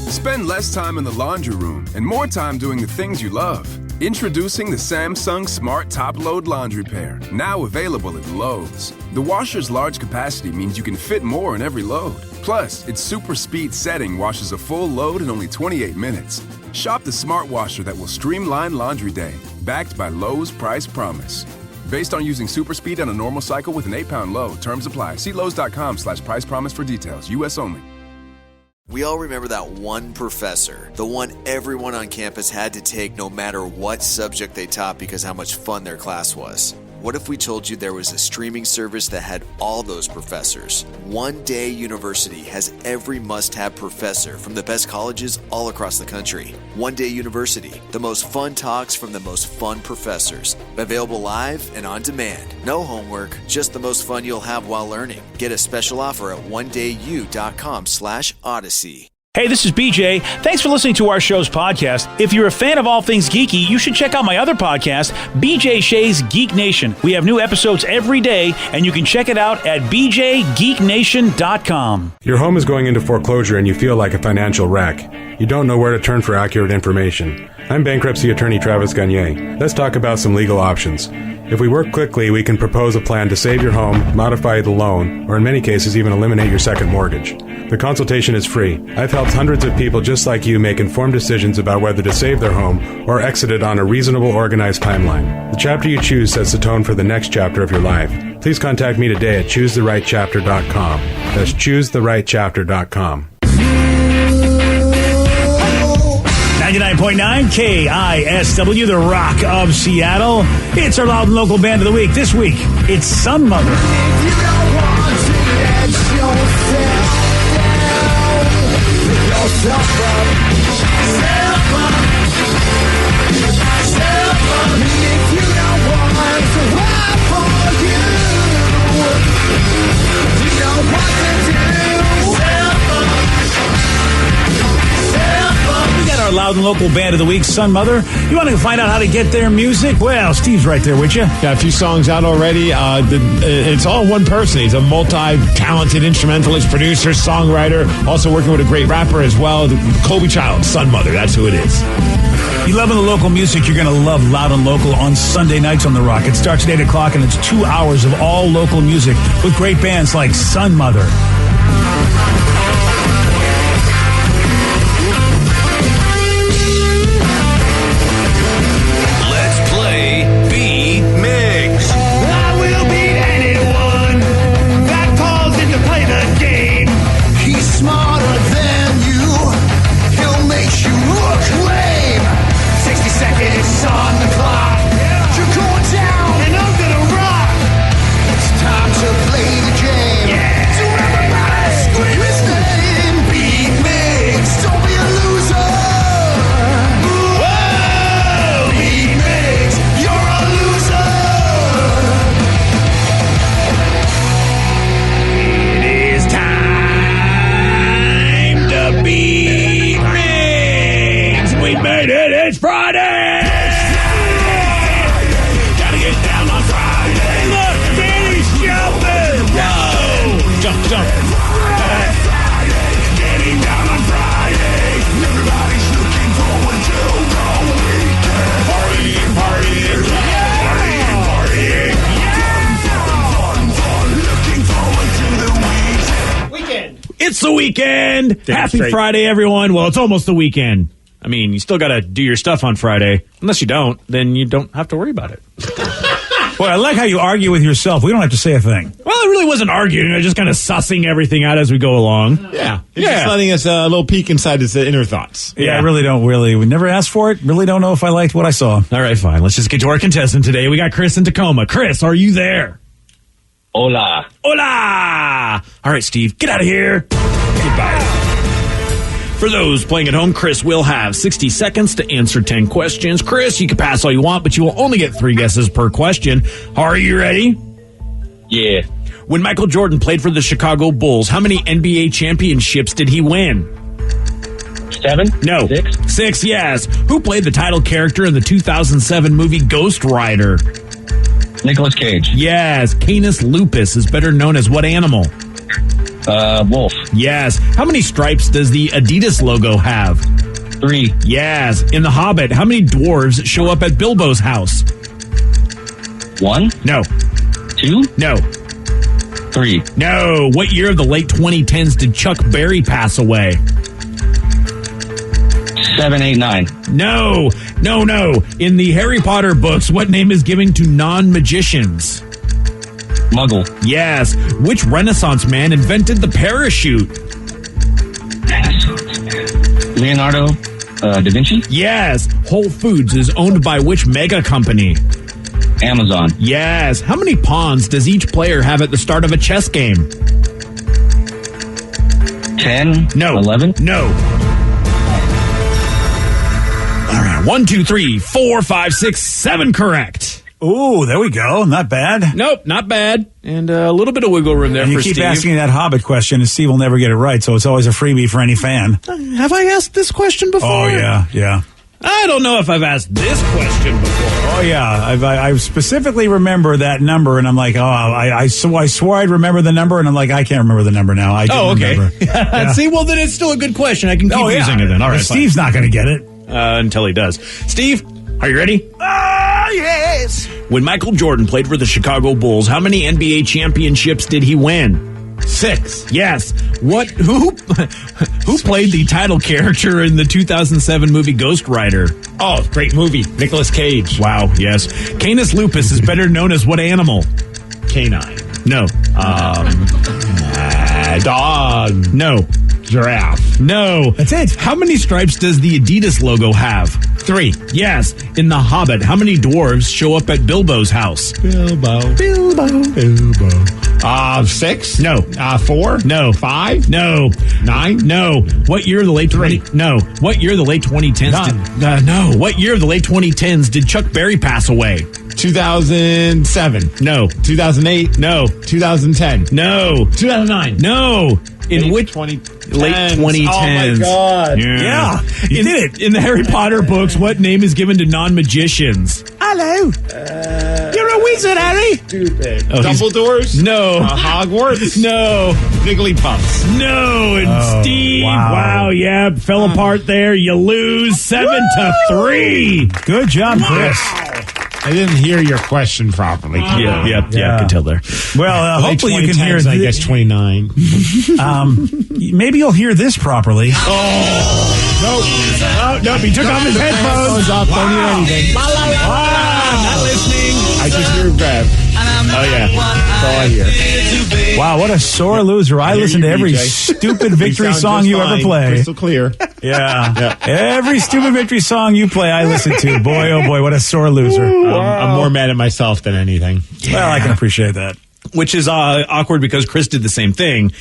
Spend less time in the laundry room and more time doing the things you love. Introducing the Samsung Smart Top Load Laundry Pair, now available at Lowe's. The washer's large capacity means you can fit more in every load. Plus, its super speed setting washes a full load in only 28 minutes. Shop the smart washer that will streamline laundry day, backed by Lowe's Price Promise. Based on using super speed on a normal cycle with an 8-pound load. Terms apply. See Lowe's.com/price promise for details. U.S. only. We all remember that one professor, the one everyone on campus had to take no matter what subject they taught because how much fun their class was. What if we told you there was a streaming service that had all those professors? One Day University has every must-have professor from the best colleges all across the country. One Day University, the most fun talks from the most fun professors. Available live and on demand. No homework, just the most fun you'll have while learning. Get a special offer at ondayu.com/Odyssey. Hey, this is BJ. Thanks for listening to our show's podcast. If you're a fan of all things geeky, you should check out my other podcast, BJ Shea's Geek Nation. We have new episodes every day, and you can check it out at bjgeeknation.com. Your home is going into foreclosure and you feel like a financial wreck. You don't know where to turn for accurate information. I'm bankruptcy attorney Travis Gagne. Let's talk about some legal options. If we work quickly, we can propose a plan to save your home, modify the loan, or in many cases even eliminate your second mortgage. The consultation is free. I've helped hundreds of people just like you make informed decisions about whether to save their home or exit it on a reasonable, organized timeline. The chapter you choose sets the tone for the next chapter of your life. Please contact me today at choosetherightchapter.com. That's choosetherightchapter.com. 99.9 KISW, the Rock of Seattle. It's our loud and local band of the week. This week, it's Sun Mother. If you don't want to let yourself down, pick yourself up. Step up. Step up. If you don't want to ride for you, you know what to do. Step up. Step up. We got our loud and local band of the week, Sun Mother. You want to find out how to get their music? Well, Steve's right there with you. Got a few songs out already. It's all one person. He's a multi-talented instrumentalist, producer, songwriter, also working with a great rapper as well. Kobe Child, Sun Mother. That's who it is. You loving the local music, you're going to love Loud and Local on Sunday nights on The Rock. It starts at 8 o'clock, and it's 2 hours of all local music with great bands like Sun Mother. It's Friday! Gotta get down on Friday! Look, Danny's jumping! Whoa! Jump. Getting down on Friday. Everybody's looking forward to the weekend. Partying. Fun. Looking forward to the weekend. It's the weekend! Happy Friday, everyone. Well, it's almost the weekend. I mean, you still got to do your stuff on Friday. Unless you don't, then you don't have to worry about it. Boy, I like how you argue with yourself. We don't have to say a thing. Well, it really wasn't arguing. I was just kind of sussing everything out as we go along. Yeah. He's just letting us a little peek inside his inner thoughts. Yeah, I really don't We never asked for it. Really don't know if I liked what I saw. All right, fine. Let's just get to our contestant today. We got Chris in Tacoma. Chris, are you there? Hola. Hola! All right, Steve, get out of here. Goodbye. For those playing at home, Chris will have 60 seconds to answer 10 questions. Chris, you can pass all you want, but you will only get 3 guesses per question. Are you ready? Yeah. When Michael Jordan played for the Chicago Bulls, how many NBA championships did he win? 7? No. 6? 6, yes. Who played the title character in the 2007 movie Ghost Rider? Nicolas Cage. Yes. Canis lupus is better known as what animal? Wolf. Yes. How many stripes does the Adidas logo have? 3. Yes. In The Hobbit, how many dwarves show up at Bilbo's house? 1. No. 2. No. 3. No. What year of the late 2010s did Chuck Berry pass away? 7, 8, 9. No. In the Harry Potter books, what name is given to non-magicians? Muggle. Yes. Which Renaissance man invented the parachute? Leonardo da Vinci. Yes. Whole Foods is owned by which mega company? Amazon. Yes. How many pawns does each player have at the start of a chess game? 10. No. 11. No. All right. 1, 2, 3, 4, 5, 6, 7 correct. Ooh, there we go. Not bad. Nope, not bad. And a little bit of wiggle room there And you for keep Steve. asking that Hobbit question, and Steve will never get it right, so it's always a freebie for any fan. Have I asked this question before? Oh, yeah. I don't know if I've asked this question before. Oh, yeah. I specifically remember that number, and I'm like, I swore I'd remember the number, and I'm like, I can't remember the number now. I don't remember. Yeah. See, well, then it's still a good question. I can keep using it then. All right, Steve's not going to get it. until he does. Steve, are you ready? Yes. When Michael Jordan played for the Chicago Bulls, how many NBA championships did he win? 6. Yes. Who played the title character in the 2007 movie Ghost Rider? Oh, great movie. Nicolas Cage. Wow, yes. Canis lupus is better known as what animal? Canine. No. Dog. No. Giraffe. No. That's it. How many stripes does the Adidas logo have? 3. Yes. In The Hobbit, how many dwarves show up at Bilbo's house? Bilbo. 6? No. 4? No. 5? No. 9? No. What year of the late 2010s? None. No. What year of the late 2010s did Chuck Berry pass away? 2007. No. 2008. No. 2010. No. 2009. No. In which late 2010s? Oh my God. Yeah. You did it. In the Harry Potter books, what name is given to non-magicians? Hello. You're a wizard, Harry. Stupid. Oh, Dumbledore's? No. Hogwarts? No. Jigglypuffs. No. And Steve, wow. yeah, fell apart there. You lose 7-3. Good job, Chris. I didn't hear your question properly. Yeah, I can tell there. Well, hopefully you can hear. I guess 29. Maybe you'll hear this properly. Nope, he took off his headphones. Off, don't hear anything. Not listening. I just hear Bev. Oh, yeah. That's all I hear. Wow, what a sore loser. I listen to every stupid victory song you ever play. Crystal clear. Yeah. Every stupid victory song you play, I listen to. Boy, oh boy, what a sore loser. I'm more mad at myself than anything. Well, I can appreciate that. Which is awkward because Chris did the same thing.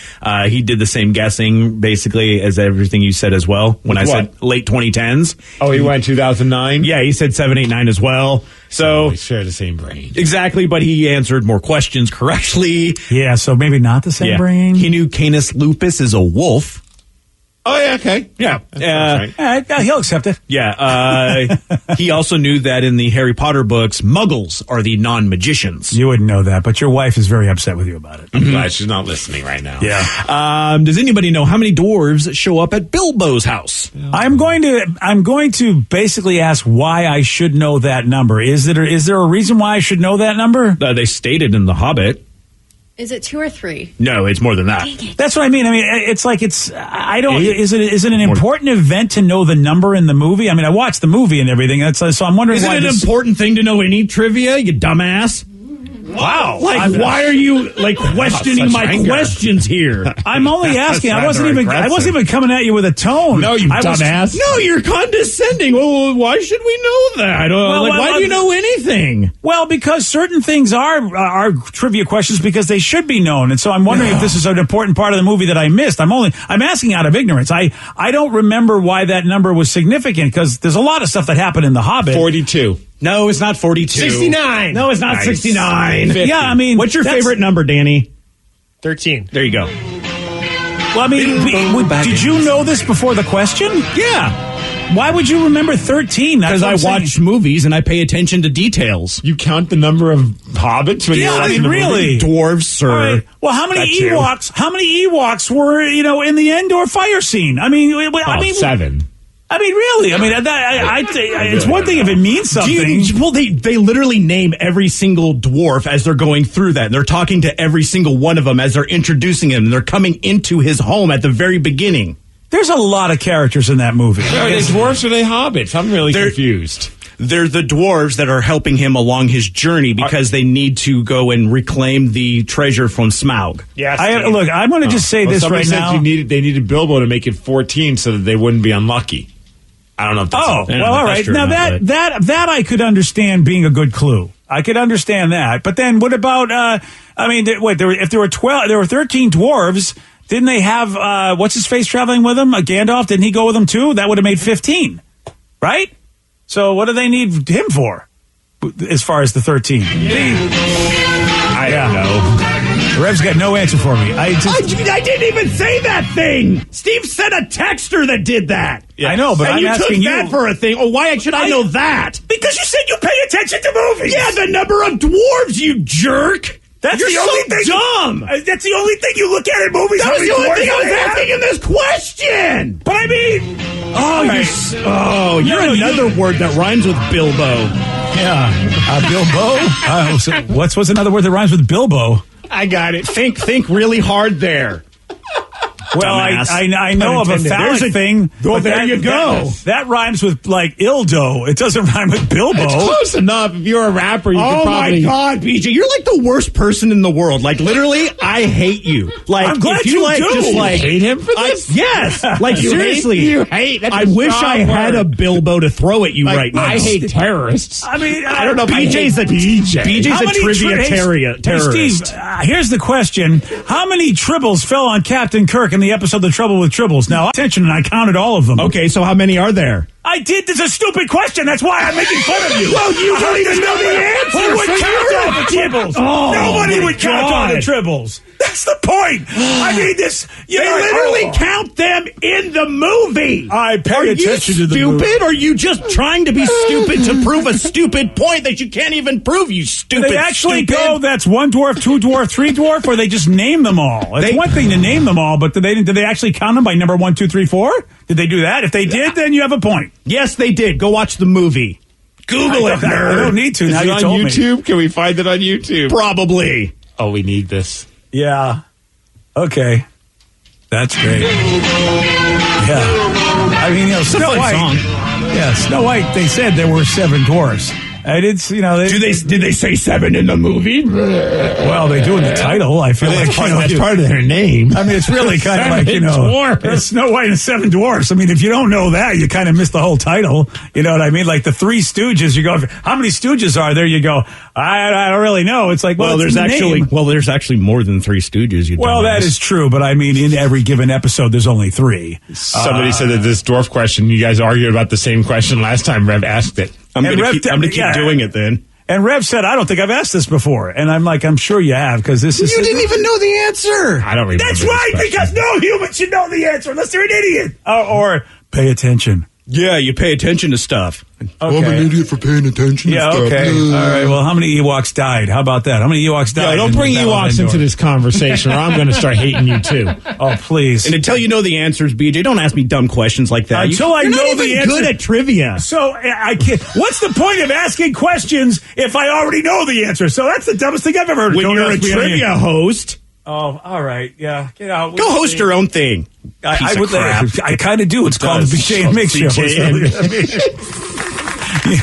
He did the same guessing, basically, as everything you said as well. When I said late 2010s. Oh, he went 2009? Yeah, he said 7, 8, 9 as well. So we share the same brain. Exactly, but he answered more questions correctly. Yeah, so maybe not the same brain. He knew Canis lupus is a wolf. Oh, yeah, okay. Yeah. That's right. He'll accept it. Yeah. He also knew that in the Harry Potter books, muggles are the non-magicians. You wouldn't know that, but your wife is very upset with you about it. I'm glad she's not listening right now. Yeah. Does anybody know how many dwarves show up at Bilbo's house? I'm going to basically ask why I should know that number. Is there a reason why I should know that number? They stated in The Hobbit. Is it 2 or 3? No, it's more than that. That's what I mean. Is it an important event to know the number in the movie? I mean, I watched the movie and everything. So I'm wondering Isn't why it an important thing to know any trivia, you dumbass? Wow. Why are you questioning my questions here? I'm only asking. I wasn't even coming at you with a tone. No, you dumbass. No, you're condescending. Well, why should we know that? Why do you know anything? Well, because certain things are trivia questions because they should be known. And so I'm wondering if this is an important part of the movie that I missed. I'm asking out of ignorance. I don't remember why that number was significant because there's a lot of stuff that happened in The Hobbit. 42. No, it's not 42. 69. No, it's not 69. 50. Yeah, I mean, what's your favorite number, Danny? 13. There you go. Well, I mean, did you know this before the question? Yeah. Why would you remember 13? Because I watch movies and I pay attention to details. You count the number of hobbits when Yeah, you're I watching mean, the really? movie? Dwarves, All or right. Well, how many That too. Ewoks? How many Ewoks were in the Endor fire scene? I mean, Oh, 7. I mean, really? I mean, it's one thing if it means something. Well, they literally name every single dwarf as they're going through that. They're talking to every single one of them as they're introducing him. They're coming into his home at the very beginning. There's a lot of characters in that movie. Are they dwarves or are they hobbits? I'm really confused. They're the dwarves that are helping him along his journey because they need to go and reclaim the treasure from Smaug. Yes. Look, I'm going to just say this right now. They needed Bilbo to make it 14 so that they wouldn't be unlucky. I don't know if that's All right. Now that I could understand being a good clue. I could understand that. But then what about? If there were 12, there were 13 dwarves. Didn't they have what's his face traveling with them? Gandalf? Didn't he go with them too? That would have made 15, right? So what do they need him for? As far as the 13, I don't know. Rev's got no answer for me. I didn't even say that thing. Steve sent a texter that did that. Yeah. I know, but and I'm you asking took you that for a thing. Oh, why should I know that? Because you said you pay attention to movies. Yeah, the number of dwarves, you jerk. That's You're the only so thing. dumb. That's the only thing you look at in movies. That was the only thing I was asking in this question. But I mean, you're another word that rhymes with Bilbo. Yeah, Bilbo. What's another word that rhymes with Bilbo? I got it. Think really hard there. Well, I know of a phallic thing. Well, there you go. That rhymes with like Ildo. It doesn't rhyme with Bilbo. It's close enough. If you're a rapper, you could probably... my God, BJ, you're like the worst person in the world. Like literally, I hate you. Like I'm glad if you you do. Just like hate him for this? yes. Like seriously, you hate. That's I a wish strong I had a word. Bilbo to throw at you right now. I hate terrorists. I mean, I don't know. BJ's a trivia terrorist. Hey, Steve, here's the question: how many tribbles fell on Captain Kirk in the episode "The Trouble with Tribbles"? Now, attention, and I counted all of them. Okay, so how many are there? I did. This is a stupid question. That's why I'm making fun of you. Well, you don't even know the answer. Who would count all the tribbles? Nobody would count all the tribbles. That's the point. I mean, this. They literally count them in the movie. I pay attention to the stupid? movie. Or are you just trying to be stupid to prove a stupid point that you can't even prove? You stupid. Do they actually stupid? go? That's one dwarf, two dwarf, three dwarf, or they just name them all? It's one thing to name them all, but did they actually count them by number 1, 2, 3, 4? Did they do that? If they did, then you have a point. Yes, they did. Go watch the movie. Google it, nerd. I don't need to. Is Now it you on told me. YouTube? Can we find it on YouTube? Probably. Oh, we need this. Yeah. Okay. That's great. Yeah. I mean, Snow fun White. song. Yeah, Snow White. They said there were 7 dwarfs. I did. Did they say 7 in the movie? Well, they do in the title. I feel like That's part of their name. I mean, it's really kind of like dwarfs. Snow White and 7 dwarfs. I mean, if you don't know that, you kind of miss the whole title. You know what I mean? Like the 3 Stooges. You go, how many Stooges are there? You go, I don't really know. It's like, there's actually more than 3 Stooges. That is true, but I mean, in every given episode, there's only 3. Somebody said that this dwarf question, you guys argued about the same question last time Rev asked it. I'm going to keep doing it then. And Rev said, I don't think I've asked this before. And I'm like, I'm sure you have, because this is... You didn't even know the answer. I don't remember. That's right, because no human should know the answer unless they're an idiot. Or pay attention. Yeah, you pay attention to stuff. Okay. I'm an idiot for paying attention to stuff. Okay. All right, well, how many Ewoks died? How about that? How many Ewoks died? Yeah, don't bring Ewoks into this conversation or I'm going to start hating you too. Oh, please. And until you know the answers, BJ, don't ask me dumb questions like that. Until I know the answer. Good at trivia. So I can't. What's the point of asking questions if I already know the answer? So that's the dumbest thing I've ever heard. When you're a trivia host. Oh, all right. Yeah. Get out. Go host your own thing. I would. I kind of do. It's called the BJ and Mick Show.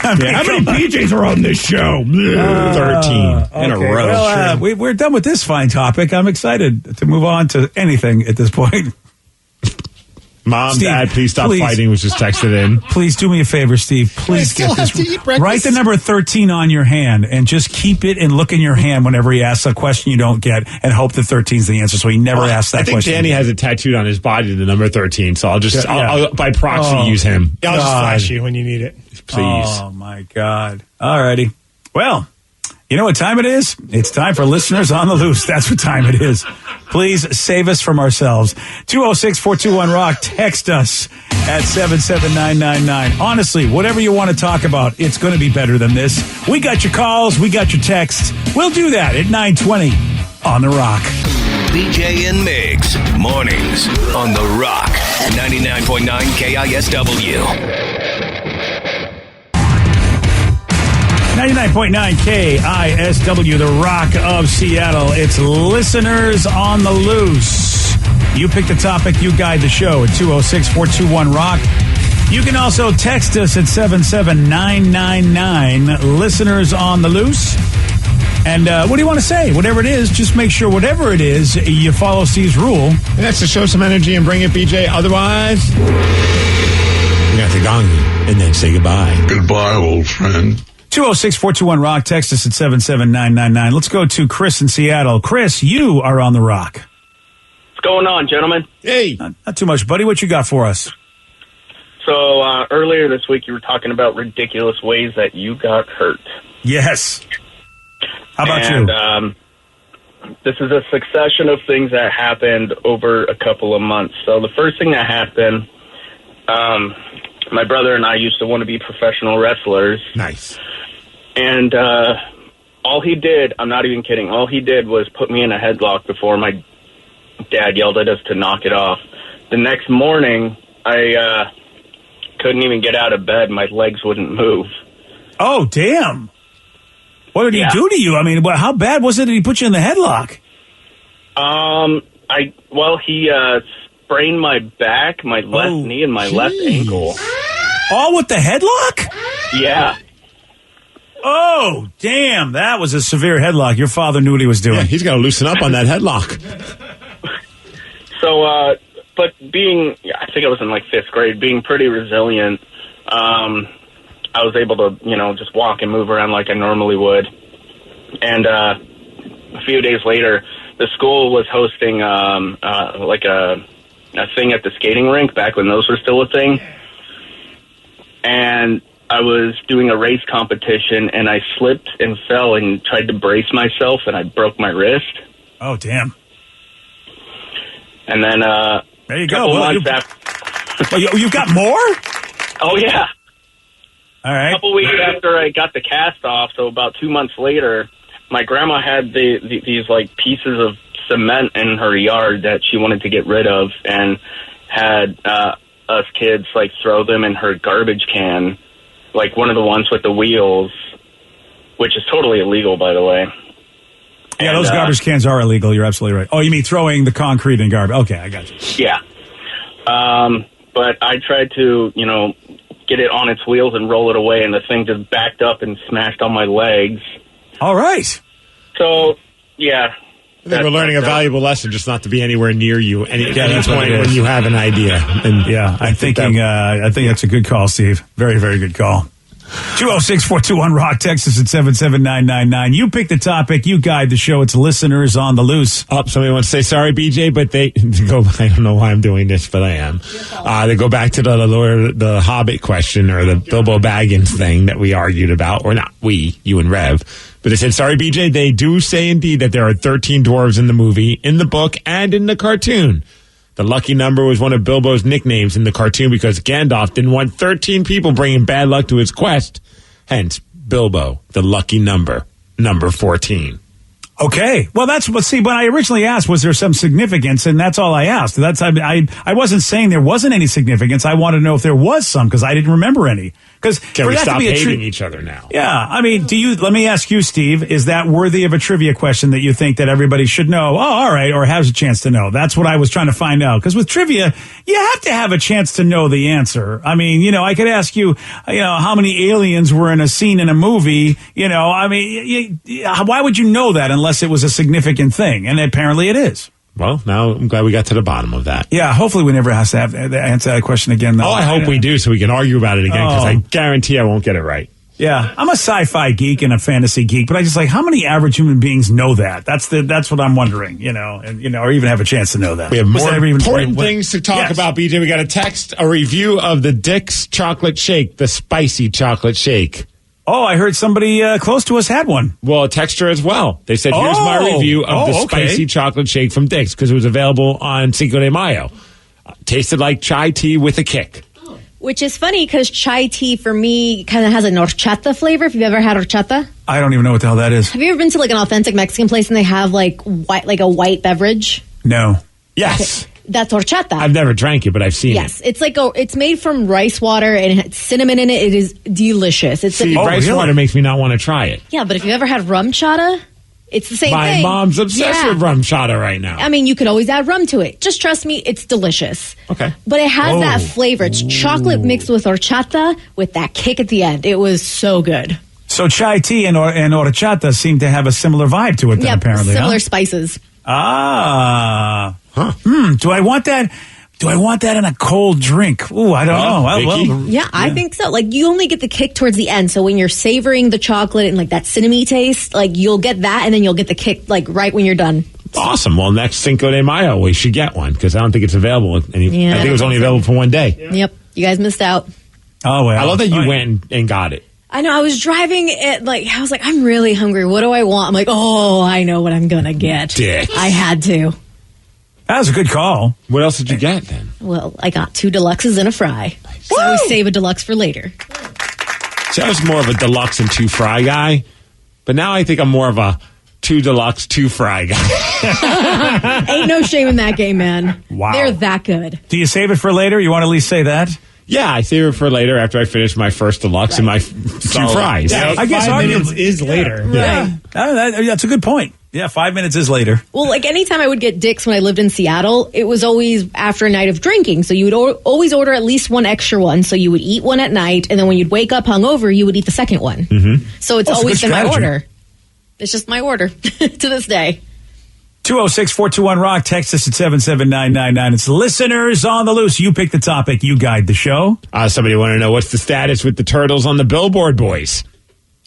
How many BJs are on this show? 13 in a row. Well, we're done with this fine topic. I'm excited to move on to anything at this point. Mom, Steve, Dad, please stop fighting, was just texted in. Please do me a favor, Steve. Please get this. Write the number 13 on your hand and just keep it and look in your hand whenever he asks a question you don't get and hope that 13 is the answer so he never asks that question. I think Danny has it tattooed on his body, the number 13, so I'll by proxy use him. I'll just flash you when you need it. Please. Oh, my God. All righty. Well, You know what time it is? It's time for Listeners on the Loose. That's what time it is. Please save us from ourselves. 206-421-ROCK. Text us at 77999. Honestly, whatever you want to talk about, it's going to be better than this. We got your calls. We got your texts. We'll do that at 9:20 on The Rock. BJ and Migs, mornings on The Rock, 99.9 KISW. 99.9 KISW, The Rock of Seattle. It's Listeners on the Loose. You pick the topic, you guide the show at 206-421-ROCK. You can also text us at 77999, Listeners on the Loose. And what do you want to say? Whatever it is, just make sure whatever it is, you follow Steve's rule. And that's to show some energy and bring it, BJ. Otherwise, we got to gong you and then say goodbye. Goodbye, old friend. 206-421-ROCK. Text us at 77999. Let's go to Chris in Seattle. Chris, you are on The Rock. What's going on, gentlemen? Hey. Not too much, buddy. What you got for us? So earlier this week, you were talking about ridiculous ways that you got hurt. Yes. How about you? This is a succession of things that happened over a couple of months. So the first thing that happened, my brother and I used to want to be professional wrestlers. Nice. And all he did, I'm not even kidding, all he did was put me in a headlock before my dad yelled at us to knock it off. The next morning, I couldn't even get out of bed. My legs wouldn't move. Oh, damn. What did he do to you? I mean, how bad was it that he put you in the headlock? He sprained my back, my left knee, and my left ankle. All with the headlock? Yeah. Oh, damn. That was a severe headlock. Your father knew what he was doing. Yeah, he's got to loosen up on that headlock. So, but being, I think I was in like 5th grade, being pretty resilient, I was able to, just walk and move around like I normally would. And a few days later, the school was hosting like a thing at the skating rink back when those were still a thing. And I was doing a race competition, and I slipped and fell and tried to brace myself, and I broke my wrist. Oh, damn. And then there you go. Well, you've got more? Oh, yeah. All right. A couple weeks after I got the cast off, so about 2 months later, my grandma had these like pieces of cement in her yard that she wanted to get rid of, and had us kids like throw them in her garbage can, like one of the ones with the wheels, which is totally illegal, by the way. Yeah, those garbage cans are illegal. You're absolutely right. Oh, you mean throwing the concrete in garbage? Okay, I got you. Yeah. But I tried to, get it on its wheels and roll it away, and the thing just backed up and smashed on my legs. All right. So, yeah. I think we're learning a valuable lesson, just not to be anywhere near you at any that's point when you have an idea. And yeah, I think that's a good call, Steve. Very, very good call. 206-421-ROCK. Text us at 77999. You pick the topic. You guide the show. It's Listeners on the Loose. Somebody wants to say sorry, BJ, but they go. I don't know why I'm doing this, but I am. They go back to the Hobbit question, or the Bilbo Baggins thing that we argued about, or not we, you and Rev. But they said, sorry, BJ, they do say indeed that there are 13 dwarves in the movie, in the book, and in the cartoon. The lucky number was one of Bilbo's nicknames in the cartoon because Gandalf didn't want 13 people bringing bad luck to his quest. Hence, Bilbo, the lucky number 14. Okay. Well, that's what. See, when I originally asked, was there some significance, and that's all I asked. I wasn't saying there wasn't any significance. I wanted to know if there was some because I didn't remember any. Can we stop hating each other now? Yeah. I mean, let me ask you, Steve, is that worthy of a trivia question that you think that everybody should know? Oh, all right. Or has a chance to know. That's what I was trying to find out. Because with trivia, you have to have a chance to know the answer. I mean, I could ask you, how many aliens were in a scene in a movie? Why would you know that unless it was a significant thing? And apparently it is. Well, now I'm glad we got to the bottom of that. Yeah, hopefully we never have to answer that question again. Though. Oh, I hope we do so we can argue about it again because I guarantee I won't get it right. Yeah, I'm a sci-fi geek and a fantasy geek, but I just how many average human beings know that? That's what I'm wondering, or even have a chance to know that. We have more important things to talk about, BJ. We got a review of the Dick's chocolate shake, the spicy chocolate shake. Oh, I heard somebody close to us had one. Well, a texter as well. They said, here's my review of the spicy chocolate shake from Dick's, because it was available on Cinco de Mayo. Tasted like chai tea with a kick. Which is funny because chai tea for me kind of has a horchata flavor. If you've ever had horchata. I don't even know what the hell that is. Have you ever been to like an authentic Mexican place and they have like a white beverage? No. Yes. Okay. That's horchata. I've never drank it, but I've seen it. Yes, it's like it's made from rice water and it has cinnamon in it. It is delicious. It's rice water makes me not want to try it. Yeah, but if you've ever had rum chata, it's the same My thing. mom's obsessed with rum chata right now. I mean, you could always add rum to it. Just trust me, it's delicious. Okay. But it has that flavor. It's chocolate mixed with horchata with that kick at the end. It was so good. So chai tea and horchata seem to have a similar vibe to it then, apparently. Similar spices. Ah. Huh. Do I want that? Do I want that in a cold drink? Ooh, I don't know. Yeah, I think so. Like, you only get the kick towards the end. So when you're savoring the chocolate and like that cinnamon taste, like you'll get that and then you'll get the kick like right when you're done. Awesome. Well, next Cinco de Mayo, we should get one because I don't think it's available. I think it was only available for one day. Yep. You guys missed out. Oh, well. I love that you went and got it. I know. I was driving it. I was like, I'm really hungry. What do I want? I'm like, oh, I know what I'm going to get. Dick. I had to. That was a good call. What else did you get then? Well, I got 2 deluxes and a fry. Nice. So I always save a deluxe for later. See, I was more of a deluxe and 2 fry guy, but now I think I'm more of a 2 deluxe, 2 fry guy. Ain't no shame in that game, man. Wow. They're that good. Do you save it for later? You want to at least say that? Yeah, I save it for later after I finish my first deluxe and my 2 fries. Yeah, I guess 5 minutes is later. Yeah. That's a good point. Yeah, 5 minutes is later. Well, like anytime I would get Dick's when I lived in Seattle, it was always after a night of drinking. So you would always order at least one extra one. So you would eat one at night, and then when you'd wake up hungover, you would eat the second one. Mm-hmm. So it's always been my order. It's just my order to this day. 206-421-ROCK. Text us at 77999. It's listeners on the loose. You pick the topic. You guide the show. Somebody want to know what's the status with the turtles on the Billboard boys?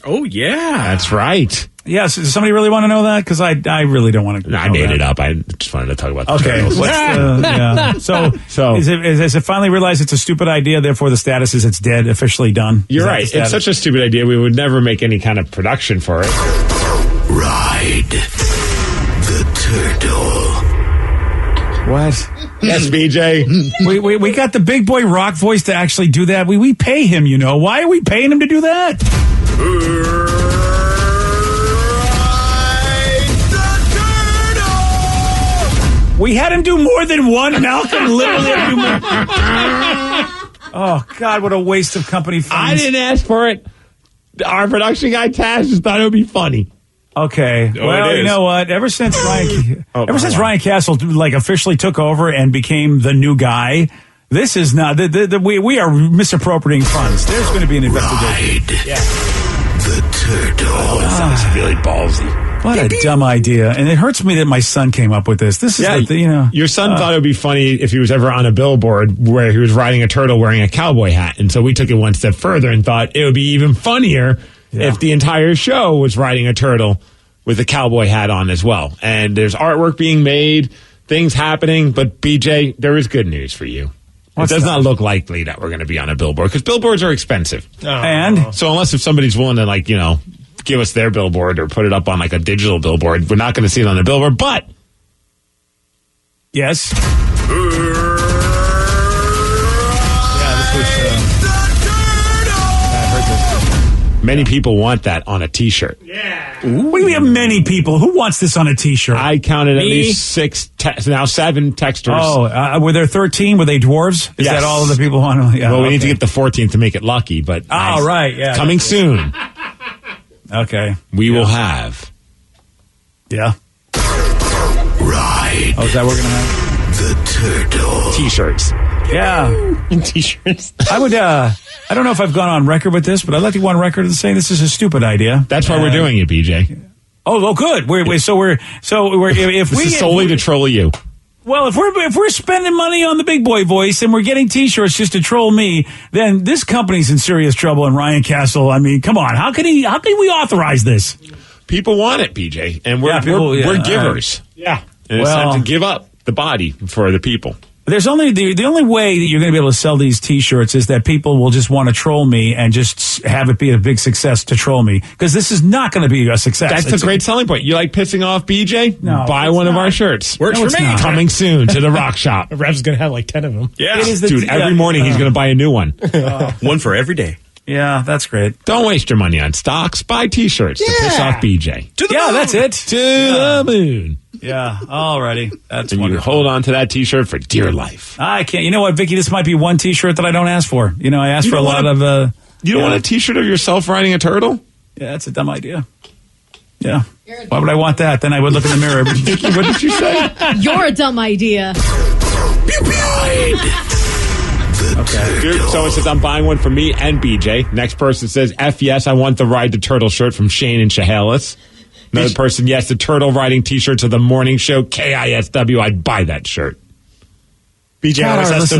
Oh, yeah. That's right. Yes. Does somebody really want to know that? Because I really don't want to know I made that. it up. I just wanted to talk about the Okay. turtles. Yeah. So is it finally realized it's a stupid idea, therefore the status is it's dead, officially done? You're right. It's such a stupid idea. We would never make any kind of production for it. Ride the turtle. What? Yes, BJ. we got the big boy rock voice to actually do that. We pay him, you know. Why are we paying him to do that? We had him do more than one. Malcolm literally had to do more. Oh, God, what a waste of company funds. I didn't ask for it. Our production guy, Taz, just thought it would be funny. Okay. Well, you know what? Ever since Ryan Castle officially took over and became the new guy, this is not we are misappropriating funds. There's going to be an investigation. The turtle. Oh, that sounds really ballsy. What a dumb idea. And it hurts me that my son came up with this. This is your son thought it would be funny if he was ever on a billboard where he was riding a turtle wearing a cowboy hat. And so we took it one step further and thought it would be even funnier if the entire show was riding a turtle with a cowboy hat on as well. And there's artwork being made, things happening. But BJ, there is good news for you. It does not look likely that we're going to be on a billboard because billboards are expensive. And so unless if somebody's willing to give us their billboard or put it up on a digital billboard, we're not going to see it on a billboard. But yes. Many people want that on a T-shirt. Yeah. What do you mean many people? Who wants this on a T-shirt? I counted at least 6, now 7 texters. Oh, were there 13? Were they dwarves? Is that all of the people who want to? Yeah, well, we need to get the 14th to make it lucky, but right, yeah. Coming soon. Okay. We will have. Yeah. Ride. Oh, is that what we're going to have? The turtle. T-shirts. Yeah. T-shirts. I would, I don't know if I've gone on record with this, but I'd like to go on record and say this is a stupid idea. That's why we're doing it, BJ. Oh, good. If this we is solely to troll you. Well, if we're spending money on the big boy voice and we're getting T-shirts just to troll me, then this company's in serious trouble. And Ryan Castle, I mean, come on, how can we authorize this? People want it, BJ, and we're givers. Yeah, and it's time to give up the body for the people. There's only the only way that you're going to be able to sell these T-shirts is that people will just want to troll me and just have it be a big success to troll me, because this is not going to be a success. That's a great selling point. You like pissing off BJ? No, buy one of our shirts. Works for me. Coming soon to the Rock Shop. Rev's going to have like 10 of them. Yeah, dude. Every morning he's going to buy a new one. One for every day. Yeah, that's great. Don't waste your money on stocks. Buy T-shirts to piss off BJ. To the moon. That's it. To the moon. Yeah, alrighty. That's And you wonderful. hold on to that T-shirt for dear life. I can't. You know what, Vicky? This might be one T-shirt that I don't ask for. You know, I asked for a lot of. You don't want a T-shirt of yourself riding a turtle? Yeah, that's a dumb idea. Yeah. Why would I want that? Then I would look in the mirror. Vicky, what did you say? You're a dumb idea. Okay. Here, someone says, I'm buying one for me and BJ. Next person says, F yes, I want the Ride the Turtle shirt from Shane and Chehalis. Another person, yes, the turtle riding T-shirts of the morning show, KISW. I'd buy that shirt. BJ God, always our has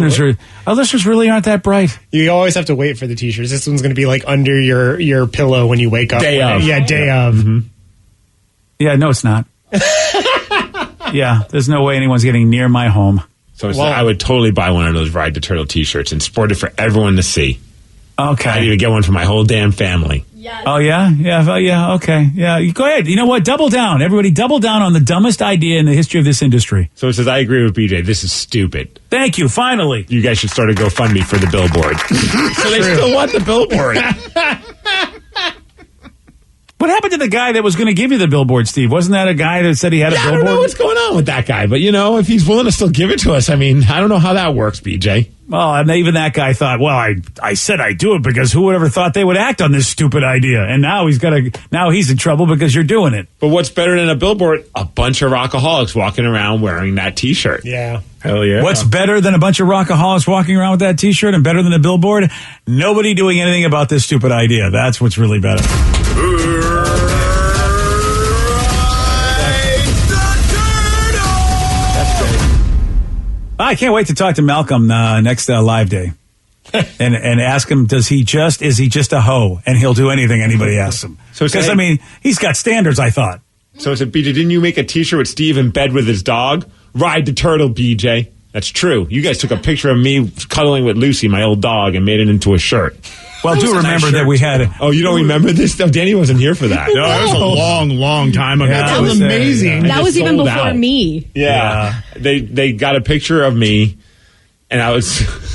listeners really aren't that bright. You always have to wait for the T-shirts. This one's going to be like under your pillow when you wake up. Day of. Yeah, day of. Mm-hmm. Yeah, no, it's not. Yeah, there's no way anyone's getting near my home. So I would totally buy one of those Ride the Turtle T-shirts and sport it for everyone to see. Okay. I'd even get one for my whole damn family. Yes. Oh, yeah? Yeah, okay. Yeah, you go ahead. You know what? Double down. Everybody double down on the dumbest idea in the history of this industry. So it says, I agree with BJ. This is stupid. Thank you, finally. You guys should start a GoFundMe for the billboard. So they still want the billboard. What happened to the guy that was going to give you the billboard, Steve? Wasn't that a guy that said he had a I billboard? don't know what's going on with that guy. But, if he's willing to still give it to us, I mean, I don't know how that works, BJ. Well, and even that guy thought, well, I said I'd do it because who would ever thought they would act on this stupid idea? And now he's in trouble because you're doing it. But what's better than a billboard? A bunch of rockaholics walking around wearing that T-shirt. Yeah. Hell yeah. What's better than a bunch of rockaholics walking around with that T-shirt and better than a billboard? Nobody doing anything about this stupid idea. That's what's really better. I can't wait to talk to Malcolm next live day, and ask him, is he just a hoe, and he'll do anything anybody asks him. So because I mean, he's got standards. I thought. So I said, BJ, didn't you make a T-shirt with Steve in bed with his dog? Ride the turtle, BJ. That's true. You guys took a picture of me cuddling with Lucy, my old dog, and made it into a shirt. Well, do remember that we had. Oh, you don't remember this stuff? Danny wasn't here for that. No, that was a long, long time ago. Yeah, That was amazing. That was even sold before out. me. Yeah. They got a picture of me, and I was.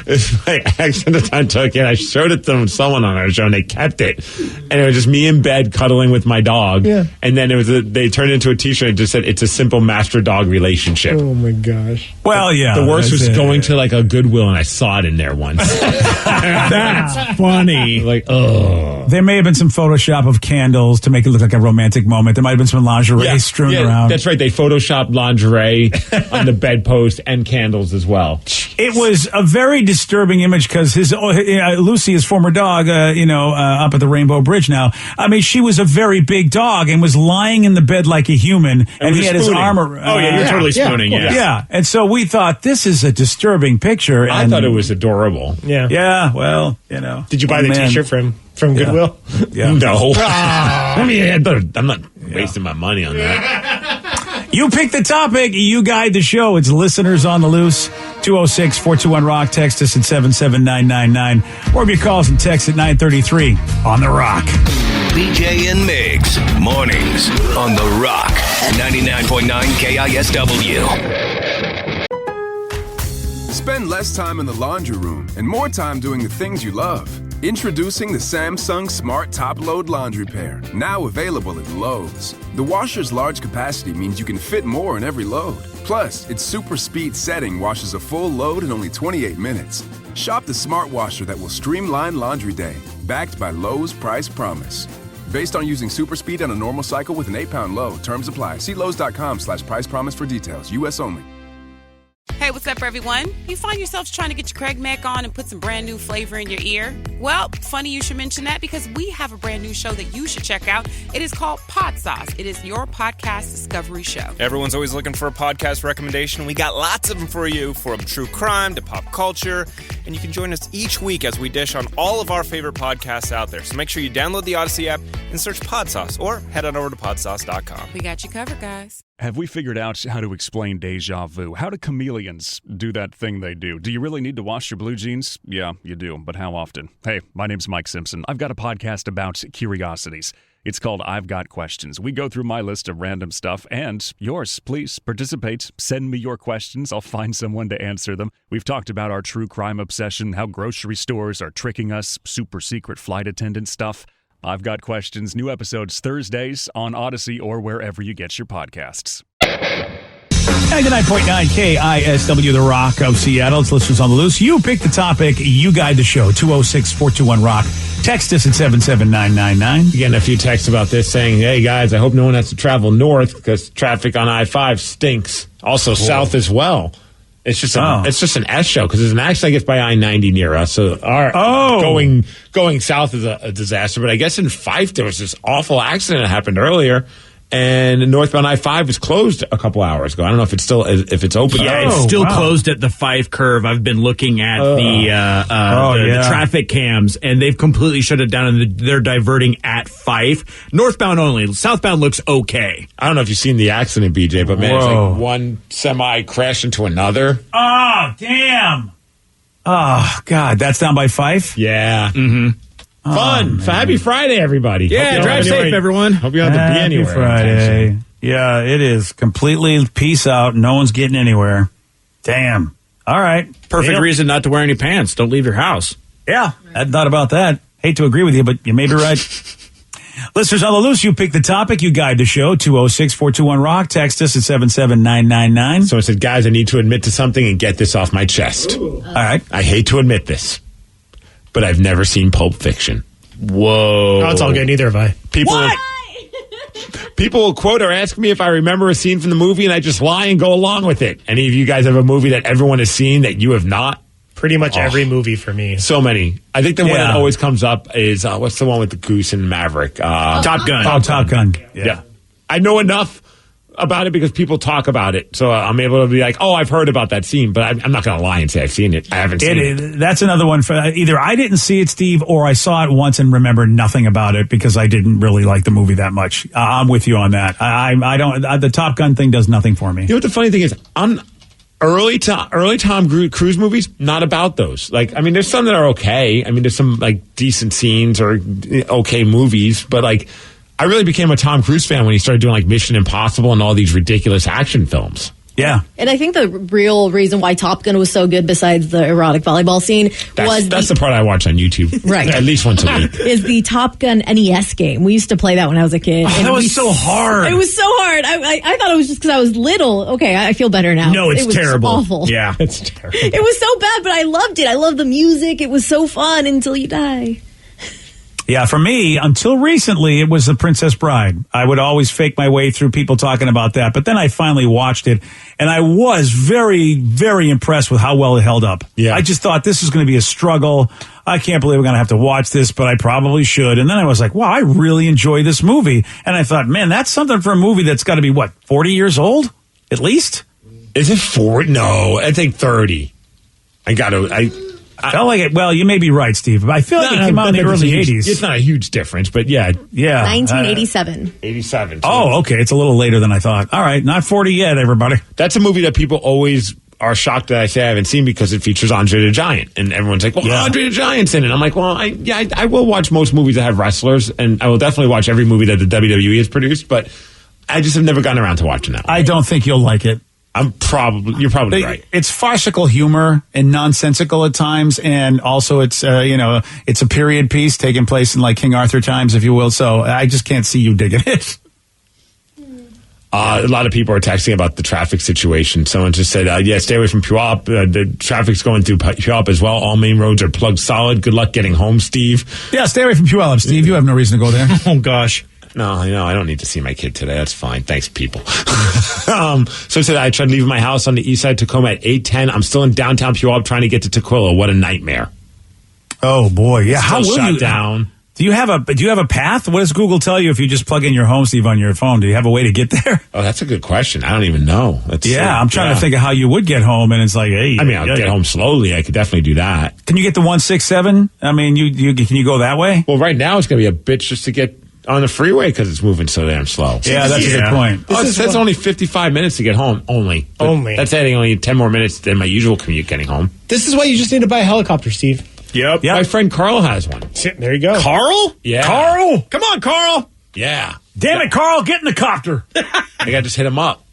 It's my accident I took it. I showed it to someone on our show, and they kept it. And it was just me in bed cuddling with my dog. Yeah. And then they turned it into a T-shirt and just said, it's a simple master-dog relationship. Oh, my gosh. Well, yeah. The worst was that's it. going to like a Goodwill, and I saw it in there once. That's funny. Like, oh. There may have been some Photoshop of candles to make it look like a romantic moment. There might have been some lingerie strewn around. That's right. They photoshopped lingerie on the bedpost and candles as well. It was a very disturbing image because Lucy, his former dog, up at the Rainbow Bridge now. I mean, she was a very big dog and was lying in the bed like a human, and he had his arm around. Oh, yeah, you're totally spooning, yeah. Yeah, and so we thought, this is a disturbing picture. I thought it was adorable. Yeah. Yeah, well, Did you buy the man. T-shirt from Goodwill? Yeah. No. I mean, I'm not wasting my money on that. You pick the topic. You guide the show. It's Listeners on the Loose. 206-421-ROCK. Text us at 77999. Or if you call us and text at 933 on The Rock. BJ and Migs, mornings on The Rock, 99.9 KISW. Spend less time in the laundry room and more time doing the things you love. Introducing the Samsung Smart Top Load Laundry Pair, now available at Lowe's. The washer's large capacity means you can fit more in every load. Plus, its super speed setting washes a full load in only 28 minutes. Shop the smart washer that will streamline laundry day, backed by Lowe's Price Promise. Based on using super speed on a normal cycle with an 8-pound load. Terms apply. See Lowe's.com/price promise for details. U.S. only. Hey, what's up, everyone? You find yourselves trying to get your Craig Mac on and put some brand new flavor in your ear? Well, funny you should mention that because we have a brand new show that you should check out. It is called Pod Sauce. It is your podcast discovery show. Everyone's always looking for a podcast recommendation. We got lots of them for you, from true crime to pop culture. And you can join us each week as we dish on all of our favorite podcasts out there. So make sure you download the Odyssey app, and search Pod Sauce or head on over to podsauce.com. We got you covered, guys. Have we figured out how to explain deja vu? How do chameleons do that thing they do? Do you really need to wash your blue jeans? Yeah, you do, but how often? Hey, my name's Mike Simpson. I've got a podcast about curiosities. It's called I've Got Questions. We go through my list of random stuff and yours. Please participate. Send me your questions. I'll find someone to answer them. We've talked about our true crime obsession, how grocery stores are tricking us, super secret flight attendant stuff. I've Got Questions. New episodes Thursdays on Odyssey or wherever you get your podcasts. 99.9 KISW, The Rock of Seattle. It's listeners on the loose. You pick the topic. You guide the show. 206-421-ROCK. Text us at 77999. Getting a few texts about this saying, hey, guys, I hope no one has to travel north because traffic on I-5 stinks. Also south as well. It's just an S show because there's an accident I guess by I-90 near us. So going south is a disaster. But I guess in Fife there was this awful accident that happened earlier, and northbound I-5 was closed a couple hours ago. I don't know if it's still open. Yeah, it's still closed at the Fife curve. I've been looking at the traffic cams, and they've completely shut it down, and they're diverting at Fife. Northbound only. Southbound looks okay. I don't know if you've seen the accident, BJ, but man, it's like one semi crashed into another. Oh, damn. Oh, God. That's down by Fife? Yeah. Mm-hmm. Fun. Happy Friday, everybody. Yeah, drive safe, everyone. Hope you don't have to be anywhere. Friday. Yeah, it is completely peace out. No one's getting anywhere. Damn. All right. Perfect reason not to wear any pants. Don't leave your house. Yeah, I thought about that. Hate to agree with you, but you may be right. Listeners on the loose, you pick the topic. You guide the show. 206-421-ROCK. Text us at 77999. So I said, guys, I need to admit to something and get this off my chest. All right. I hate to admit this, but I've never seen Pulp Fiction. Whoa. No, it's all good. Neither have I. People will quote or ask me if I remember a scene from the movie, and I just lie and go along with it. Any of you guys have a movie that everyone has seen that you have not? Pretty much every movie for me. So many. I think the one that always comes up is, what's the one with the goose and Maverick? Top Gun. Oh, Top Gun. Yeah. I know enough about it because people talk about it. So I'm able to be like, oh, I've heard about that scene, but I'm not going to lie and say I've seen it. I haven't seen it. That's another one for either I didn't see it, Steve, or I saw it once and remember nothing about it because I didn't really like the movie that much. I'm with you on that. I don't. The Top Gun thing does nothing for me. You know what the funny thing is? Early Tom Cruise movies, not about those. Like, I mean, there's some that are okay. I mean, there's some like decent scenes or okay movies, but like, I really became a Tom Cruise fan when he started doing like Mission Impossible and all these ridiculous action films. Yeah. And I think the real reason why Top Gun was so good, besides the erotic volleyball scene, that's the part I watch on YouTube. Right. At least once a week. Is the Top Gun NES game. We used to play that when I was a kid. Oh, that was so hard. It was so hard. I thought it was just because I was little. Okay, I feel better now. No, it's terrible. Awful. Yeah, it's terrible. It was so bad, but I loved it. I loved the music. It was so fun until you die. Yeah, for me, until recently, it was The Princess Bride. I would always fake my way through people talking about that, but then I finally watched it, and I was very, very impressed with how well it held up. Yeah. I just thought this is going to be a struggle. I can't believe we're going to have to watch this, but I probably should. And then I was like, wow, I really enjoy this movie. And I thought, man, that's something for a movie that's got to be, 40 years old? At least? Is it 40? No, I think 30. I felt like it. Well, you may be right, Steve. But I feel like it came out in the early 80s. It's not a huge difference, but yeah. 1987. 87. So oh, okay. It's a little later than I thought. All right. Not 40 yet, everybody. That's a movie that people always are shocked that I say I haven't seen because it features Andre the Giant. And everyone's like, well, Andre the Giant's in it. I'm like, well, I will watch most movies that have wrestlers, and I will definitely watch every movie that the WWE has produced, but I just have never gotten around to watching that one. I don't think you'll like it. You're probably right. It's farcical humor and nonsensical at times, and also it's it's a period piece taking place in like King Arthur times, if you will. So I just can't see you digging it. A lot of people are texting about the traffic situation. Someone just said, stay away from Puyallup. The traffic's going through Puyallup as well. All main roads are plugged solid. Good luck getting home, Steve. Yeah, stay away from Puyallup, Steve. You have no reason to go there. Oh, gosh. No, I don't need to see my kid today. That's fine. Thanks, people. So said I tried leaving my house on the east side of Tacoma at 8:10. I'm still in downtown Puyallup trying to get to Tequila. What a nightmare. Oh, boy. Yeah, how will you? Down. Do you have a path? What does Google tell you if you just plug in your home, Steve, on your phone? Do you have a way to get there? Oh, that's a good question. I don't even know. I'm trying to think of how you would get home, and it's like, hey. I mean, I'll get home slowly. I could definitely do that. Can you get the 167? I mean, can you go that way? Well, right now it's going to be a bitch just to get On the freeway because it's moving so damn slow. Yeah, that's a good point. It says only 55 minutes to get home. Only. That's adding only 10 more minutes than my usual commute getting home. This is why you just need to buy a helicopter, Steve. Yep. My friend Carl has one. There you go. Carl? Yeah. Carl? Come on, Carl. Yeah. Damn it, Carl, get in the copter. I got to just hit him up.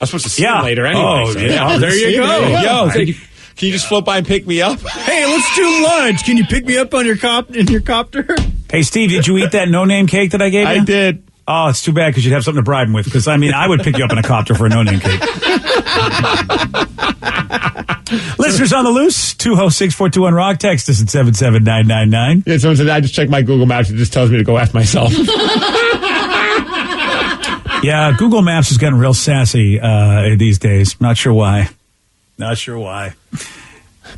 I'm supposed to see him later anyway. Oh, so yeah. There you go. Yo, can you just float by and pick me up? Hey, let's do lunch. Can you pick me up on your copter? Hey, Steve, did you eat that no-name cake that I gave you? I did. Oh, it's too bad because you'd have something to bribe him with. Because, I mean, I would pick you up in a copter for a no-name cake. Listeners on the loose, 206-421-ROCK. Text us at 77999. Yeah, someone said, I just checked my Google Maps. It just tells me to go F myself. Yeah, Google Maps has gotten real sassy these days. Not sure why.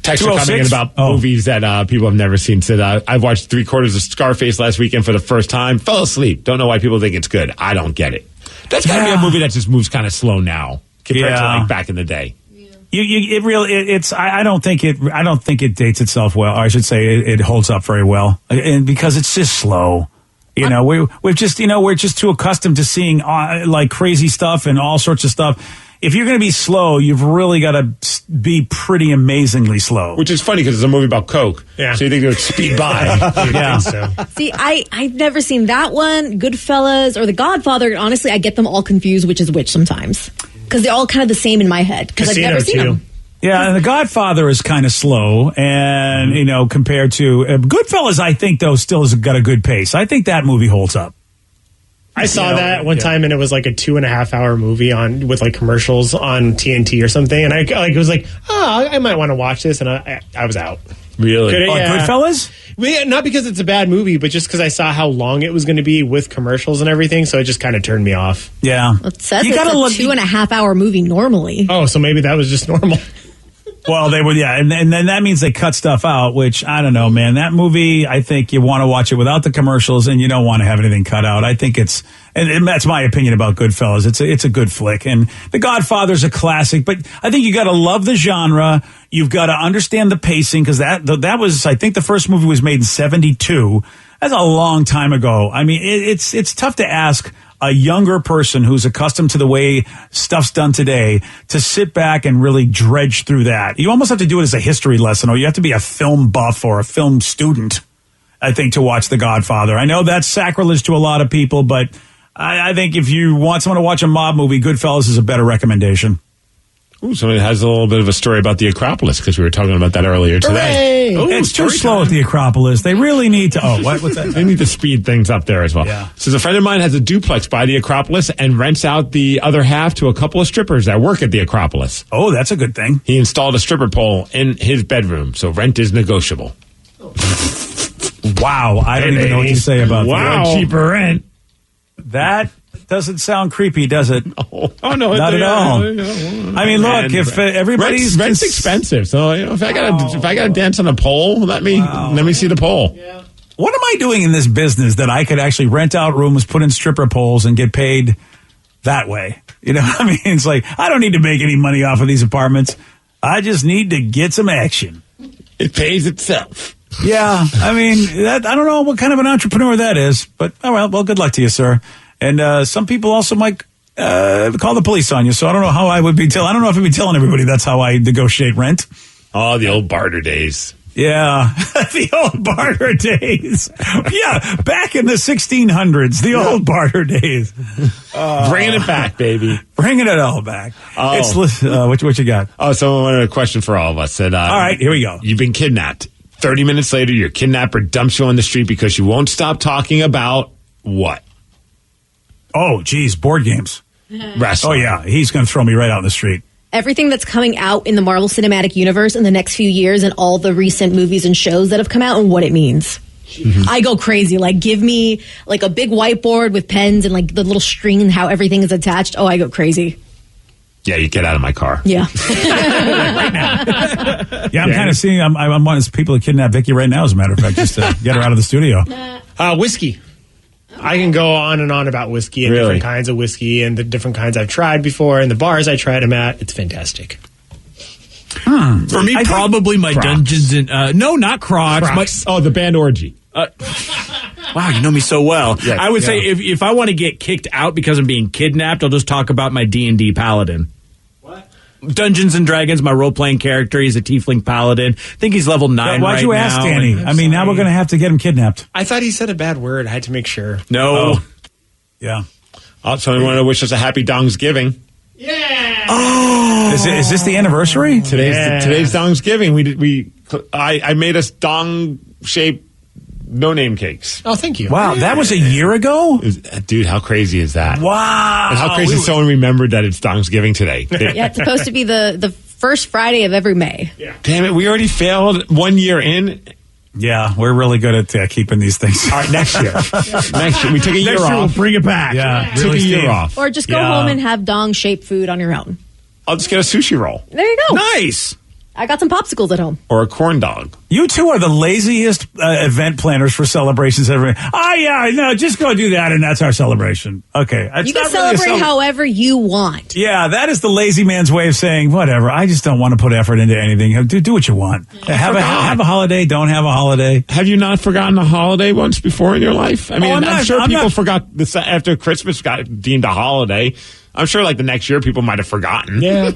Texts are coming in about movies that people have never seen. Said, I've watched 3/4 of Scarface last weekend for the first time. Fell asleep. Don't know why people think it's good. I don't get it. That's got to be a movie that just moves kind of slow now compared to like back in the day. I don't think it dates itself well. Or I should say it holds up very well, and because it's just slow. You know, we're just too accustomed to seeing like crazy stuff and all sorts of stuff. If you're going to be slow, you've really got to be pretty amazingly slow. Which is funny because it's a movie about Coke. Yeah. So you think it would speed by. Yeah. See, I've never seen that one, Goodfellas, or The Godfather. Honestly, I get them all confused, which is which sometimes. Because they're all kind of the same in my head. Because I've never seen them. Yeah, and The Godfather is kind of slow, and, compared to Goodfellas, I think, though, still has got a good pace. I think that movie holds up. I saw that one time, and it was like a 2.5-hour movie with like commercials on TNT or something, and I was like, I might want to watch this, and I was out. Really? Goodfellas? Well, not because it's a bad movie, but just because I saw how long it was going to be with commercials and everything, so it just kind of turned me off. Yeah. It says it's a 2.5-hour movie normally. Oh, so maybe that was just normal. Well, they would, yeah, and then that means they cut stuff out, which I don't know, man. That movie, I think you want to watch it without the commercials, and you don't want to have anything cut out. I think and that's my opinion about Goodfellas. It's a good flick, and The Godfather's a classic. But I think you got to love the genre. You've got to understand the pacing because that was, I think, the first movie was made in '72. That's a long time ago. I mean, it's tough to ask a younger person who's accustomed to the way stuff's done today to sit back and really dredge through that. You almost have to do it as a history lesson, or you have to be a film buff or a film student, I think, to watch The Godfather. I know that's sacrilege to a lot of people, but I think if you want someone to watch a mob movie, Goodfellas is a better recommendation. Ooh, so it has a little bit of a story about the Acropolis because we were talking about that earlier today. Ooh, it's too slow at the Acropolis. They really need to. Oh, what's that? They need to speed things up there as well. Yeah. So a friend of mine has a duplex by the Acropolis and rents out the other half to a couple of strippers that work at the Acropolis. Oh, that's a good thing. He installed a stripper pole in his bedroom, so rent is negotiable. Wow, I don't even know what to say about that. Cheaper rent. That doesn't sound creepy, does it? Oh no, not at all. I mean, look, if everybody's rent's expensive, so if I gotta dance on a pole, let me see the pole. Yeah. What am I doing in this business that I could actually rent out rooms, put in stripper poles, and get paid that way? You know, I mean, it's like I don't need to make any money off of these apartments. I just need to get some action. It pays itself. Yeah, I mean, I don't know what kind of an entrepreneur that is, but well, good luck to you, sir. And some people also might call the police on you. So I don't know how I would be I don't know if I'd be telling everybody that's how I negotiate rent. Oh, the old barter days. Yeah, the old barter days. Yeah, back in the 1600s, the old barter days. Bringing it back, baby. Bringing it all back. Oh. What you got? Oh, someone wanted a question for all of us. Said, all right, here we go. You've been kidnapped. 30 minutes later, your kidnapper dumps you on the street because you won't stop talking about what? Oh, geez, board games. Wrestling. Oh, yeah, he's going to throw me right out in the street. Everything that's coming out in the Marvel Cinematic Universe in the next few years and all the recent movies and shows that have come out and what it means. Mm-hmm. I go crazy. Like, give me like a big whiteboard with pens and like the little string and how everything is attached. Oh, I go crazy. Yeah, you get out of my car. Yeah. Right now. Yeah, I'm kind of seeing, I'm wanting people to kidnap Vicky right now, as a matter of fact, just to get her out of the studio. Whiskey. I can go on and on about whiskey and different kinds of whiskey and the different kinds I've tried before and the bars I tried them at. It's fantastic. For me, probably my Crocs. Dungeons and... no, not Crocs. The band Orgy. Wow, you know me so well. Yes, I would say if I want to get kicked out because I'm being kidnapped, I'll just talk about my D&D paladin. What? Dungeons and Dragons, my role-playing character. He's a tiefling paladin. I think he's level 9 Why'd you ask, Danny? I mean, now we're going to have to get him kidnapped. I thought he said a bad word. I had to make sure. No. Oh. Yeah. Also, I want to wish us a happy Dongsgiving. Yeah. Oh. Is this the anniversary? Today's Dongsgiving. I made us dong-shaped no-name cakes. Oh, thank you. Wow, that was a year ago? Dude, how crazy is that? Wow. And how crazy is someone remembered that it's Dongsgiving today? Yeah, it's supposed to be the first Friday of every May. Yeah. Damn it, we already failed 1 year in. Yeah, we're really good at keeping these things. All right, next year. Next year. We took a year off. We'll bring it back. Yeah, took a year off. Or just go home and have dong-shaped food on your own. I'll just get a sushi roll. There you go. Nice. I got some popsicles at home. Or a corn dog. You two are the laziest event planners for celebrations ever. Just go do that, and that's our celebration. Okay. You can celebrate however you want. Yeah, that is the lazy man's way of saying, whatever, I just don't want to put effort into anything. Do what you want. Have a holiday, don't have a holiday. Have you not forgotten a holiday once before in your life? I mean, I'm sure people forgot this after Christmas got deemed a holiday. I'm sure like the next year people might have forgotten. Yeah.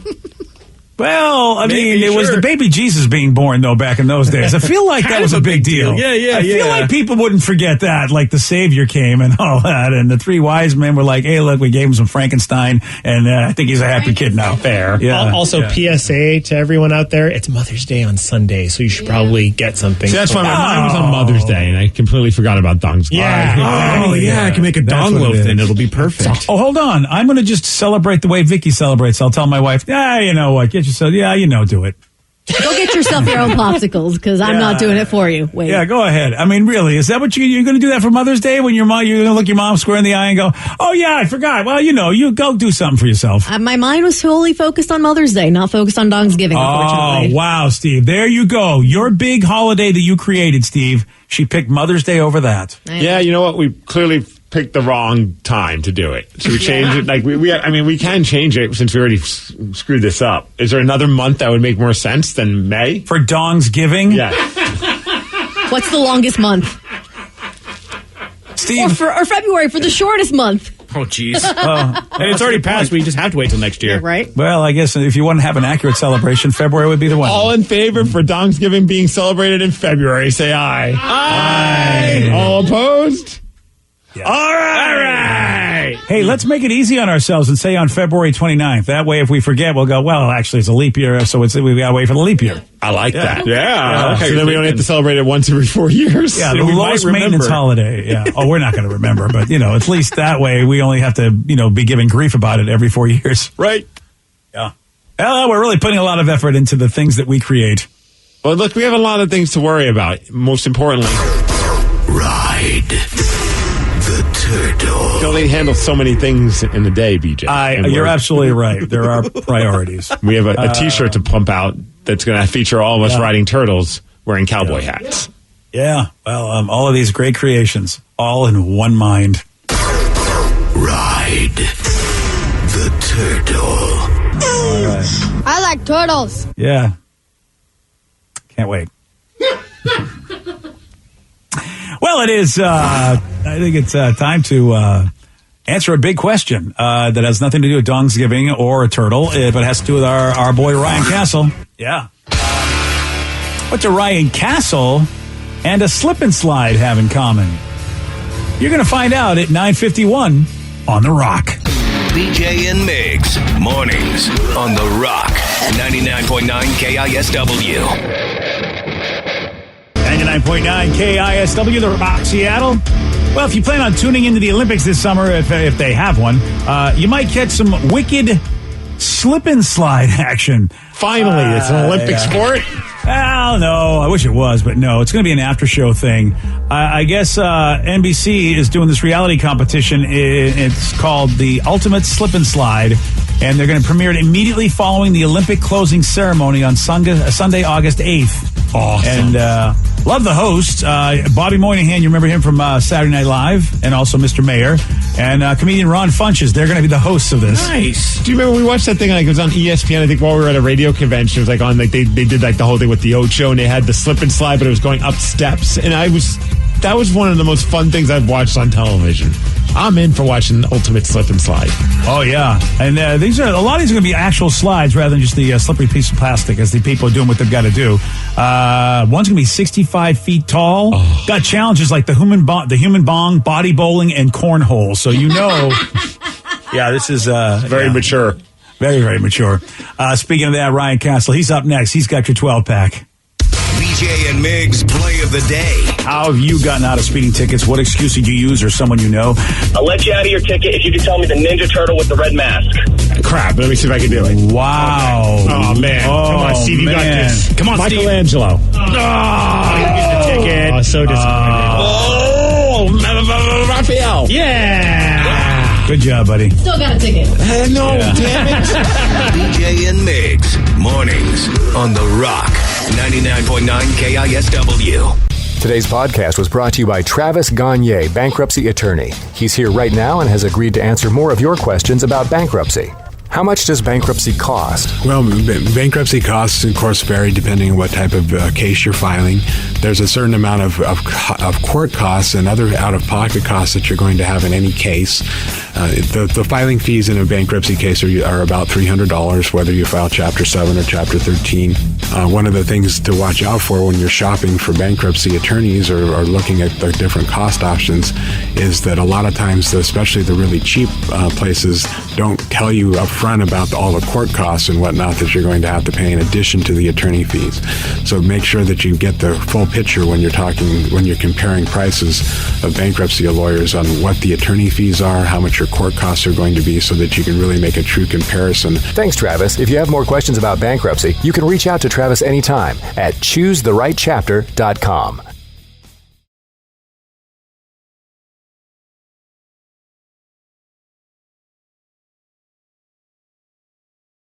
Well, I mean, it was the baby Jesus being born, though, back in those days. I feel like that was a big deal. Yeah. I feel like people wouldn't forget that, like the Savior came and all that, and the 3 wise men were like, hey, look, we gave him some Frankenstein, and I think he's a happy kid now. Fair. Yeah. Also, PSA to everyone out there, it's Mother's Day on Sunday, so you should probably get something. See, that's why mine was on Mother's Day, and I completely forgot about dongs. Yeah. I can make a dong loaf, then it'll be perfect. Oh, hold on. I'm going to just celebrate the way Vicky celebrates. I'll tell my wife, you know what, get yourself, do it. Go get yourself your own popsicles, because I'm not doing it for you. Wait. Yeah, go ahead. I mean, really, is that what you're going to do that for Mother's Day when you're going to look your mom square in the eye and go, oh, yeah, I forgot. Well, you go do something for yourself. My mind was totally focused on Mother's Day, not focused on Dongsgiving, unfortunately. Oh, wow, Steve. There you go. Your big holiday that you created, Steve. She picked Mother's Day over that. Yeah, you know what? We clearly picked the wrong time to do it. Should we change it? Like we can change it since we already screwed this up. Is there another month that would make more sense than May for Dongsgiving? Yeah. What's the longest month? Steve, or February for the shortest month. Oh, jeez. And it's already passed. We just have to wait till next year. Yeah, right? Well, I guess if you want to have an accurate celebration, February would be the one. All in favor for Dongsgiving being celebrated in February, say aye. Aye. All opposed? Yeah. All right. Hey, let's make it easy on ourselves and say on February 29th. That way, if we forget, we'll go, well, actually, it's a leap year, so we got to wait for the leap year. I like that. Yeah. Okay, so then we only have to celebrate it once every 4 years. Yeah, the lowest maintenance holiday. Yeah. Oh, we're not going to remember, but, at least that way we only have to, be giving grief about it every 4 years. Right. Yeah. Well, we're really putting a lot of effort into the things that we create. Well, look, we have a lot of things to worry about. Most importantly, Ride the turtle. You only handle so many things in a day, BJ. You're absolutely right. There are priorities. We have a T-shirt to pump out that's going to feature all of us riding turtles wearing cowboy hats. Yeah. Well, all of these great creations, all in one mind. Ride the turtle. All right. I like turtles. Yeah. Can't wait. Well, it is. I think it's time to answer a big question that has nothing to do with Dongsgiving or a turtle, but has to do with our boy Ryan Castle. Yeah. What do Ryan Castle and a slip and slide have in common? You're going to find out at 9:51 on The Rock. BJ and Migs, mornings on The Rock, 99.9 KISW. 99.9 KISW, The Rock, Seattle. Well, if you plan on tuning into the Olympics this summer, if they have one, you might catch some wicked slip and slide action. Finally, it's an Olympic sport. Well, no, I wish it was, but no, it's going to be an after-show thing. I guess NBC is doing this reality competition. It's called The Ultimate Slip and Slide, and they're going to premiere it immediately following the Olympic closing ceremony on Sunday, August 8th. Awesome. And love the host, Bobby Moynihan. You remember him from Saturday Night Live, and also Mr. Mayor, and comedian Ron Funches. They're going to be the hosts of this. Nice. Do you remember we watched that thing? Like it was on ESPN. I think while we were at a radio convention, it was like on like they did like the whole thing with the Ocho, and they had the slip and slide, but it was going up steps. And I was That was one of the most fun things I've watched on television. I'm in for watching Ultimate Slip and Slide. Oh, yeah. And a lot of these are going to be actual slides rather than just the slippery piece of plastic as the people are doing what they've got to do. One's going to be 65 feet tall. Oh. Got challenges like the human bong, body bowling, and cornhole. So yeah, this is very mature. Very, very mature. Speaking of that, Ryan Castle, he's up next. He's got your 12-pack. BJ and Migs play of the day. How have you gotten out of speeding tickets? What excuse did you use or someone you know? I'll let you out of your ticket if you can tell me the Ninja Turtle with the red mask. Crap, let me see if I can do it. Wow. Okay. Oh, man. Come on, Steve, you got this. Come on, Michelangelo. Steve. Oh, you get the ticket. Oh, so disappointed. Oh, Raphael. Yeah. Good job, buddy. Still got a ticket. No, damn it. BJ and Migs, mornings on The Rock, 99.9 KISW. Today's podcast was brought to you by Travis Gagne, bankruptcy attorney. He's here right now and has agreed to answer more of your questions about bankruptcy. How much does bankruptcy cost? Well, bankruptcy costs, of course, vary depending on what type of case you're filing. There's a certain amount of court costs and other out-of-pocket costs that you're going to have in any case. The filing fees in a bankruptcy case are about $300, whether you file Chapter 7 or Chapter 13. One of the things to watch out for when you're shopping for bankruptcy attorneys or looking at the different cost options is that a lot of times, especially the really cheap places, don't tell you up front about all the court costs and whatnot that you're going to have to pay in addition to the attorney fees. So make sure that you get the full picture when you're comparing prices of bankruptcy lawyers on what the attorney fees are, how much your court costs are going to be, so that you can really make a true comparison. Thanks, Travis. If you have more questions about bankruptcy, you can reach out to Travis anytime at choosetherightchapter.com.